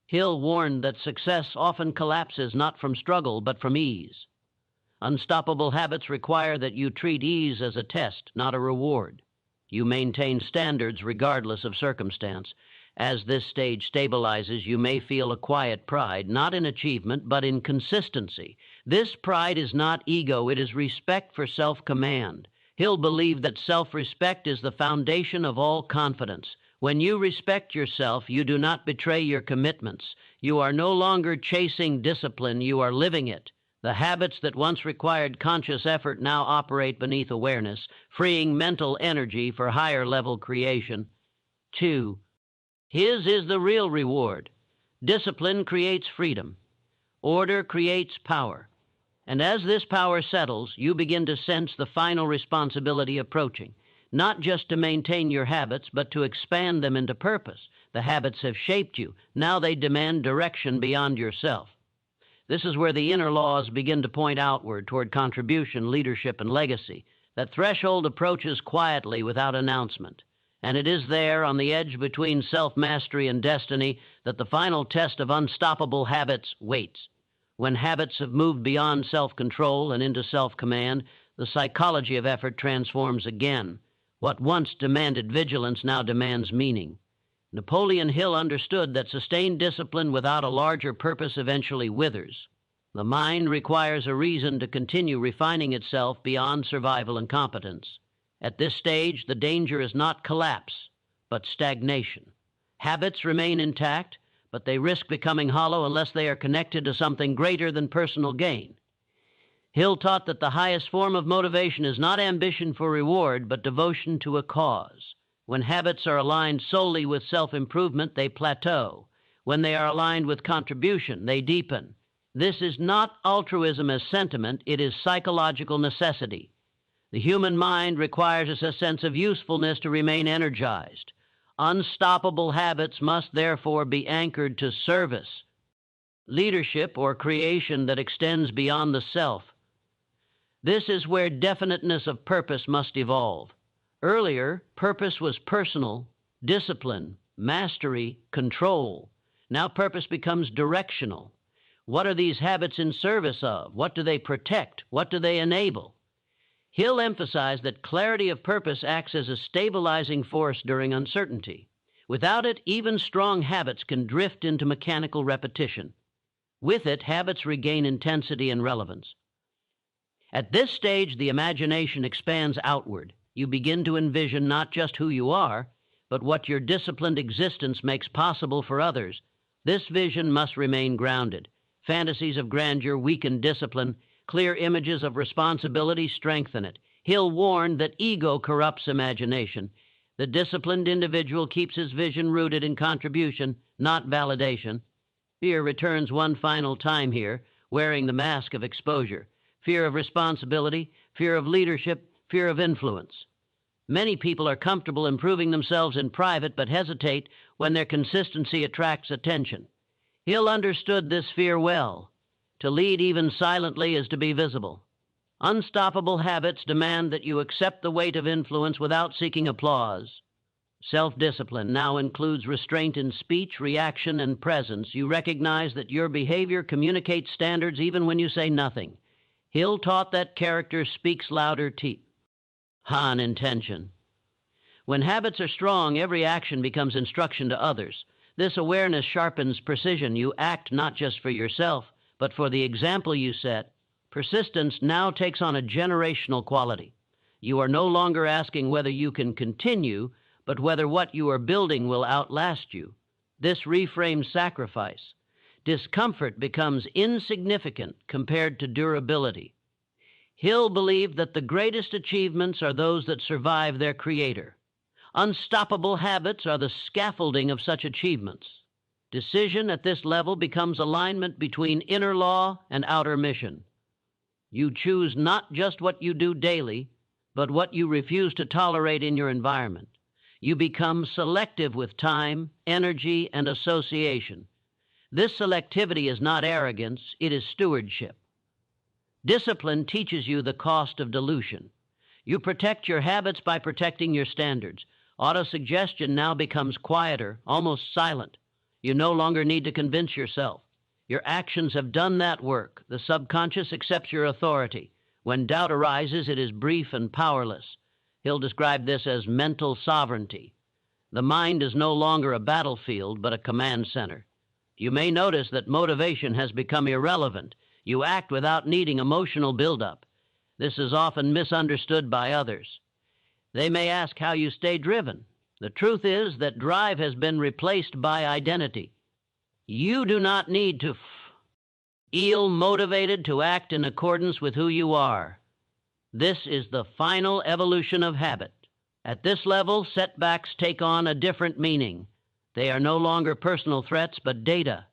Hill warned that success often collapses not from struggle, but from ease. Unstoppable habits require that you treat ease as a test, not a reward. You maintain standards regardless of circumstance. As this stage stabilizes, you may feel a quiet pride, not in achievement, but in consistency. This pride is not ego, it is respect for self-command. Hill believed that self-respect is the foundation of all confidence. When you respect yourself, you do not betray your commitments. You are no longer chasing discipline, you are living it. The habits that once required conscious effort now operate beneath awareness, freeing mental energy for higher level creation. 2. His is the real reward. Discipline creates freedom. Order creates power. And as this power settles, you begin to sense the final responsibility approaching, not just to maintain your habits, but to expand them into purpose. The habits have shaped you. Now they demand direction beyond yourself. This is where the inner laws begin to point outward toward contribution, leadership, and legacy. That threshold approaches quietly without announcement. And it is there, on the edge between self-mastery and destiny, that the final test of unstoppable habits waits. When habits have moved beyond self-control and into self-command, the psychology of effort transforms again. What once demanded vigilance now demands meaning. Napoleon Hill understood that sustained discipline without a larger purpose eventually withers. The mind requires a reason to continue refining itself beyond survival and competence. At this stage, the danger is not collapse, but stagnation. Habits remain intact, but they risk becoming hollow unless they are connected to something greater than personal gain. Hill taught that the highest form of motivation is not ambition for reward, but devotion to a cause. When habits are aligned solely with self-improvement, they plateau. When they are aligned with contribution, they deepen. This is not altruism as sentiment, it is psychological necessity. The human mind requires a sense of usefulness to remain energized. Unstoppable habits must therefore be anchored to service, leadership, or creation that extends beyond the self. This is where definiteness of purpose must evolve. Earlier, purpose was personal, discipline, mastery, control. Now purpose becomes directional. What are these habits in service of? What do they protect? What do they enable? Hill emphasized that clarity of purpose acts as a stabilizing force during uncertainty. Without it, even strong habits can drift into mechanical repetition. With it, habits regain intensity and relevance. At this stage, the imagination expands outward. You begin to envision not just who you are, but what your disciplined existence makes possible for others. This vision must remain grounded. Fantasies of grandeur weaken discipline. Clear images of responsibility strengthen it. Hill warned that ego corrupts imagination. The disciplined individual keeps his vision rooted in contribution, not validation. Fear returns one final time here, wearing the mask of exposure. Fear of responsibility, fear of leadership, fear of influence. Many people are comfortable improving themselves in private but hesitate when their consistency attracts attention. Hill understood this fear well. To lead even silently is to be visible. Unstoppable habits demand that you accept the weight of influence without seeking applause. Self-discipline now includes restraint in speech, reaction, and presence. You recognize that your behavior communicates standards even when you say nothing. Hill taught that character speaks louder than intention. When habits are strong, every action becomes instruction to others. This awareness sharpens precision. You act not just for yourself, but for the example you set. Persistence now takes on a generational quality. You are no longer asking whether you can continue, but whether what you are building will outlast you. This reframes sacrifice. Discomfort becomes insignificant compared to durability. Hill believed that the greatest achievements are those that survive their creator. Unstoppable habits are the scaffolding of such achievements. Decision at this level becomes alignment between inner law and outer mission. You choose not just what you do daily, but what you refuse to tolerate in your environment. You become selective with time, energy, and association. This selectivity is not arrogance, it is stewardship. Discipline teaches you the cost of dilution. You protect your habits by protecting your standards. Autosuggestion now becomes quieter, almost silent. You no longer need to convince yourself. Your actions have done that work. The subconscious accepts your authority. When doubt arises, it is brief and powerless. Hill described this as mental sovereignty. The mind is no longer a battlefield, but a command center. You may notice that motivation has become irrelevant. You act without needing emotional buildup. This is often misunderstood by others. They may ask how you stay driven. The truth is that drive has been replaced by identity. You do not need to feel motivated to act in accordance with who you are. This is the final evolution of habit. At this level, setbacks take on a different meaning. They are no longer personal threats, but data.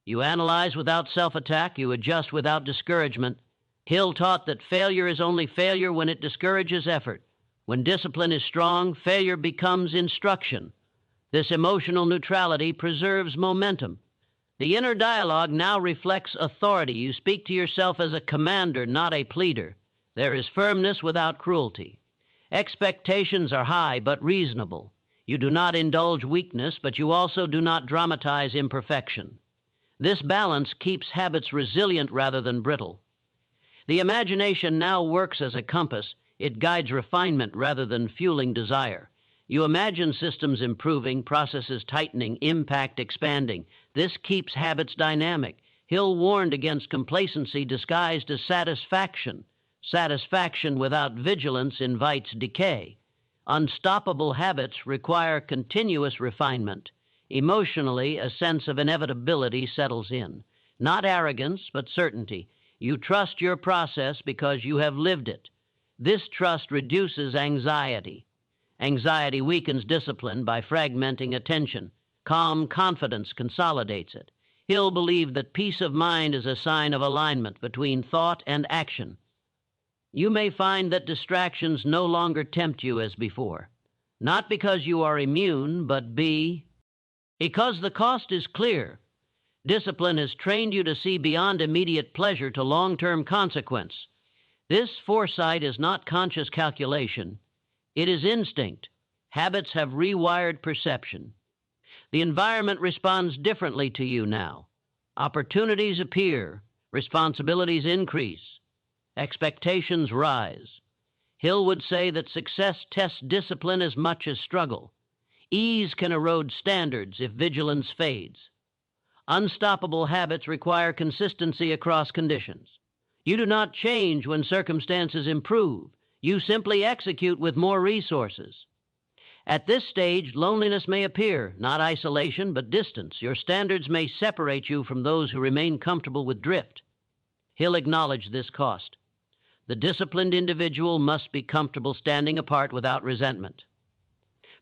You analyze without self-attack, you adjust without discouragement. Hill taught that failure is only failure when it discourages effort. When discipline is strong, failure becomes instruction. This emotional neutrality preserves momentum. The inner dialogue now reflects authority. You speak to yourself as a commander, not a pleader. There is firmness without cruelty. Expectations are high but reasonable. You do not indulge weakness, but you also do not dramatize imperfection. This balance keeps habits resilient rather than brittle. The imagination now works as a compass. It guides refinement rather than fueling desire. You imagine systems improving, processes tightening, impact expanding. This keeps habits dynamic. Hill warned against complacency disguised as satisfaction. Satisfaction without vigilance invites decay. Unstoppable habits require continuous refinement. Emotionally, a sense of inevitability settles in. Not arrogance, but certainty. You trust your process because you have lived it. This trust reduces anxiety. Anxiety weakens discipline by fragmenting attention. Calm confidence consolidates it. Hill believed that peace of mind is a sign of alignment between thought and action. You may find that distractions no longer tempt you as before. Not because you are immune, but because the cost is clear. Discipline has trained you to see beyond immediate pleasure to long-term consequence. This foresight is not conscious calculation. It is instinct. Habits have rewired perception. The environment responds differently to you now. Opportunities appear. Responsibilities increase. Expectations rise. Hill would say that success tests discipline as much as struggle. Ease can erode standards if vigilance fades. Unstoppable habits require consistency across conditions. You do not change when circumstances improve. You simply execute with more resources. At this stage, loneliness may appear, not isolation, but distance. Your standards may separate you from those who remain comfortable with drift. Hill acknowledged this cost. The disciplined individual must be comfortable standing apart without resentment.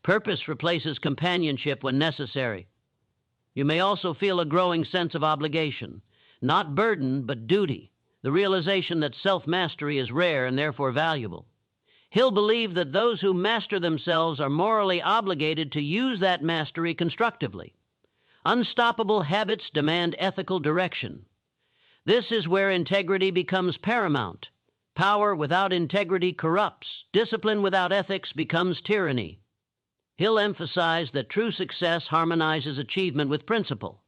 Purpose replaces companionship when necessary. You may also feel a growing sense of obligation, not burden, but duty, the realization that self-mastery is rare and therefore valuable. Hill believed that those who master themselves are morally obligated to use that mastery constructively. Unstoppable habits demand ethical direction. This is where integrity becomes paramount. Power without integrity corrupts. Discipline without ethics becomes tyranny. Hill emphasized that true success harmonizes achievement with principle.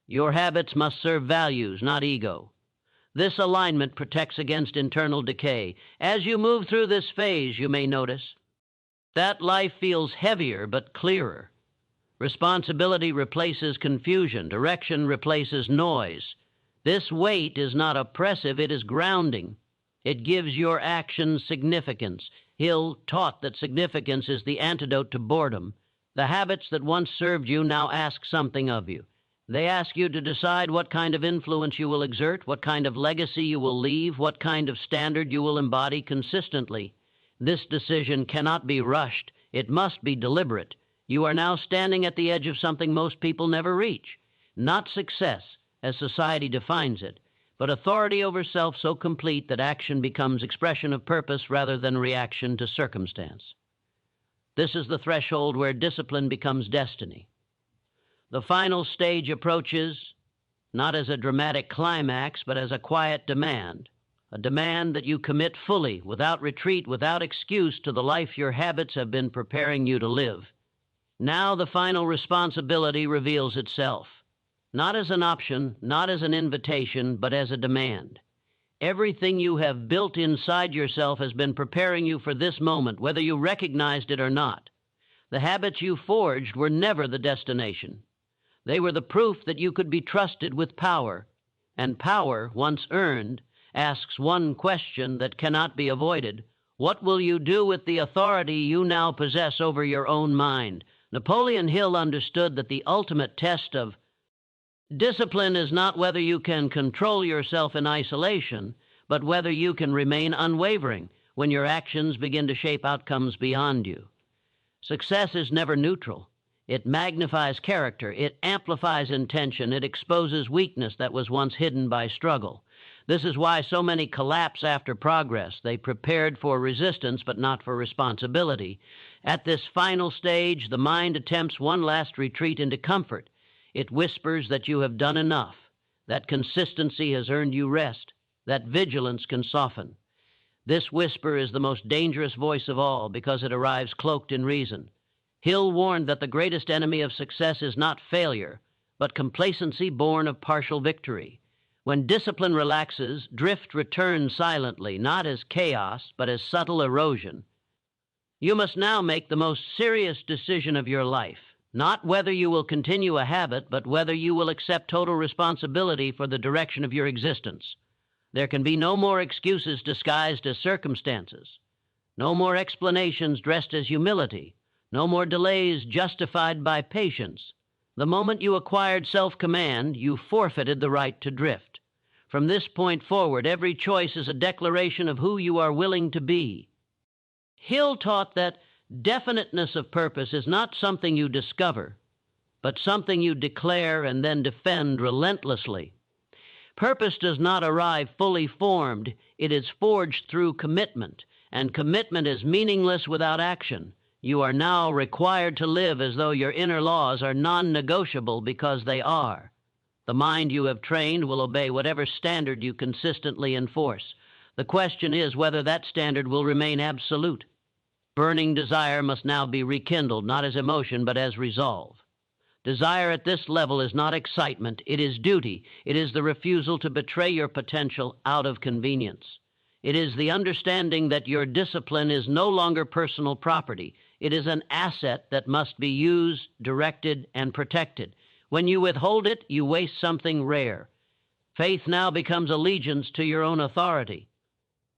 Your habits must serve values, not ego. This alignment protects against internal decay. As you move through this phase, you may notice that life feels heavier but clearer. Responsibility replaces confusion. Direction replaces noise. This weight is not oppressive, it is grounding. It gives your actions significance. Hill taught that significance is the antidote to boredom. The habits that once served you now ask something of you. They ask you to decide what kind of influence you will exert, what kind of legacy you will leave, what kind of standard you will embody consistently. This decision cannot be rushed. It must be deliberate. You are now standing at the edge of something most people never reach. Not success, as society defines it, but authority over self so complete that action becomes expression of purpose rather than reaction to circumstance. This is the threshold where discipline becomes destiny. The final stage approaches not as a dramatic climax, but as a quiet demand, a demand that you commit fully, without retreat, without excuse, to the life your habits have been preparing you to live. Now the final responsibility reveals itself, not as an option, not as an invitation, but as a demand. Everything you have built inside yourself has been preparing you for this moment, whether you recognized it or not. The habits you forged were never the destination. They were the proof that you could be trusted with power, and power, once earned, asks one question that cannot be avoided: What will you do with the authority you now possess over your own mind? Napoleon Hill understood that the ultimate test of discipline is not whether you can control yourself in isolation, but whether you can remain unwavering when your actions begin to shape outcomes beyond you. Success is never neutral. It magnifies character, it amplifies intention, it exposes weakness that was once hidden by struggle. This is why so many collapse after progress. They prepared for resistance, but not for responsibility. At this final stage, the mind attempts one last retreat into comfort. It whispers that you have done enough, that consistency has earned you rest, that vigilance can soften. This whisper is the most dangerous voice of all because it arrives cloaked in reason. Hill warned that the greatest enemy of success is not failure, but complacency born of partial victory. When discipline relaxes, drift returns silently, not as chaos, but as subtle erosion. You must now make the most serious decision of your life, not whether you will continue a habit, but whether you will accept total responsibility for the direction of your existence. There can be no more excuses disguised as circumstances, no more explanations dressed as humility, no more delays justified by patience. The moment you acquired self-command, you forfeited the right to drift. From this point forward, every choice is a declaration of who you are willing to be. Hill taught that definiteness of purpose is not something you discover, but something you declare and then defend relentlessly. Purpose does not arrive fully formed. It is forged through commitment, and commitment is meaningless without action. You are now required to live as though your inner laws are non-negotiable because they are. The mind you have trained will obey whatever standard you consistently enforce. The question is whether that standard will remain absolute. Burning desire must now be rekindled, not as emotion, but as resolve. Desire at this level is not excitement, it is duty. It is the refusal to betray your potential out of convenience. It is the understanding that your discipline is no longer personal property. It is an asset that must be used, directed, and protected. When you withhold it, you waste something rare. Faith now becomes allegiance to your own authority.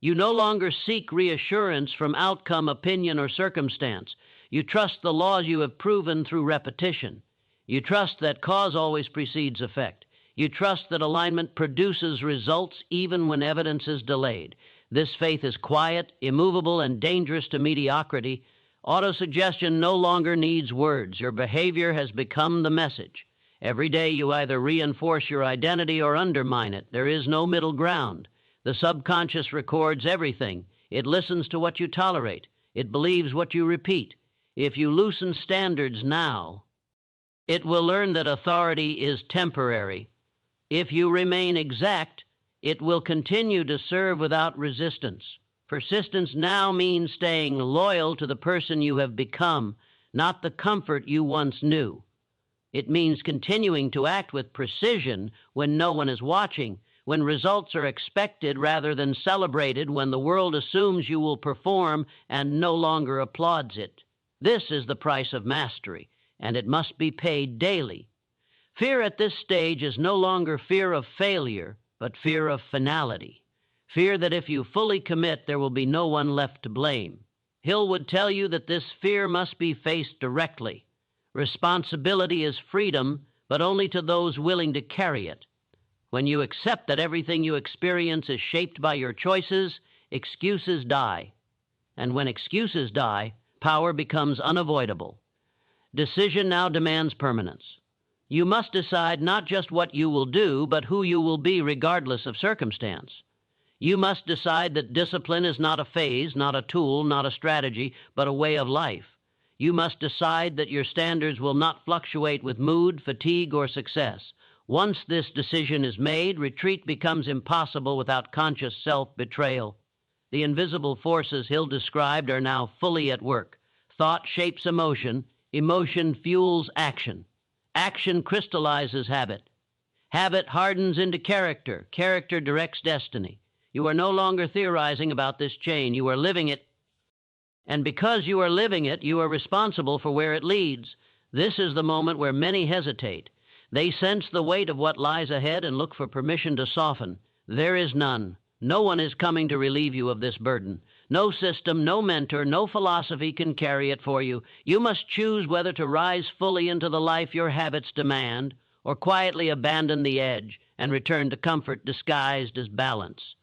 You no longer seek reassurance from outcome, opinion, or circumstance. You trust the laws you have proven through repetition. You trust that cause always precedes effect. You trust that alignment produces results even when evidence is delayed. This faith is quiet, immovable, and dangerous to mediocrity. Autosuggestion no longer needs words. Your behavior has become the message. Every day you either reinforce your identity or undermine it. There is no middle ground. The subconscious records everything. It listens to what you tolerate. It believes what you repeat. If you loosen standards now, it will learn that authority is temporary. If you remain exact, it will continue to serve without resistance. Persistence now means staying loyal to the person you have become, not the comfort you once knew. It means continuing to act with precision when no one is watching, when results are expected rather than celebrated, when the world assumes you will perform and no longer applauds it. This is the price of mastery, and it must be paid daily. Fear at this stage is no longer fear of failure, but fear of finality. Fear that if you fully commit, there will be no one left to blame. Hill would tell you that this fear must be faced directly. Responsibility is freedom, but only to those willing to carry it. When you accept that everything you experience is shaped by your choices, excuses die. And when excuses die, power becomes unavoidable. Decision now demands permanence. You must decide not just what you will do, but who you will be regardless of circumstance. You must decide that discipline is not a phase, not a tool, not a strategy, but a way of life. You must decide that your standards will not fluctuate with mood, fatigue, or success. Once this decision is made, retreat becomes impossible without conscious self-betrayal. The invisible forces Hill described are now fully at work. Thought shapes emotion. Emotion fuels action. Action crystallizes habit. Habit hardens into character. Character directs destiny. You are no longer theorizing about this chain. You are living it. And because you are living it, you are responsible for where it leads. This is the moment where many hesitate. They sense the weight of what lies ahead and look for permission to soften. There is none. No one is coming to relieve you of this burden. No system, no mentor, no philosophy can carry it for you. You must choose whether to rise fully into the life your habits demand, or quietly abandon the edge and return to comfort disguised as balance.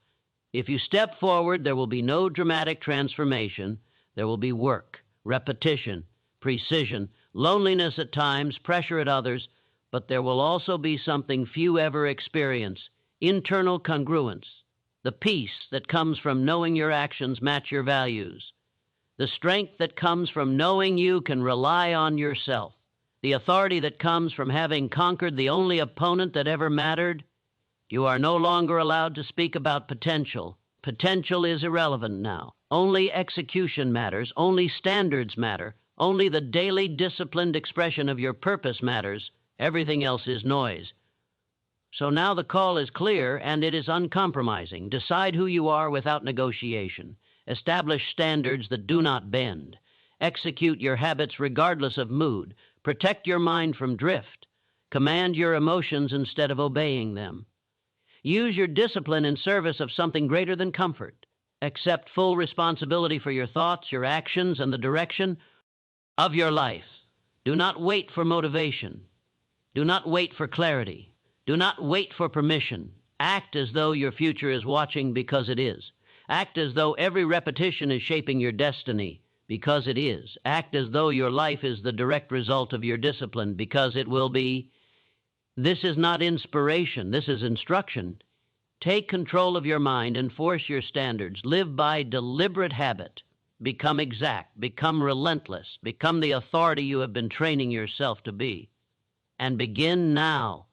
If you step forward, there will be no dramatic transformation. There will be work, repetition, precision, loneliness at times, pressure at others, but there will also be something few ever experience: internal congruence, the peace that comes from knowing your actions match your values, the strength that comes from knowing you can rely on yourself, the authority that comes from having conquered the only opponent that ever mattered. You are no longer allowed to speak about potential. Potential is irrelevant now. Only execution matters. Only standards matter. Only the daily disciplined expression of your purpose matters. Everything else is noise. So now the call is clear, and it is uncompromising. Decide who you are without negotiation. Establish standards that do not bend. Execute your habits regardless of mood. Protect your mind from drift. Command your emotions instead of obeying them. Use your discipline in service of something greater than comfort. Accept full responsibility for your thoughts, your actions, and the direction of your life. Do not wait for motivation. Do not wait for clarity. Do not wait for permission. Act as though your future is watching, because it is. Act as though every repetition is shaping your destiny, because it is. Act as though your life is the direct result of your discipline, because it will be. This is not inspiration. This is instruction. Take control of your mind. Enforce your standards. Live by deliberate habit. Become exact. Become relentless. Become the authority you have been training yourself to be. And begin now.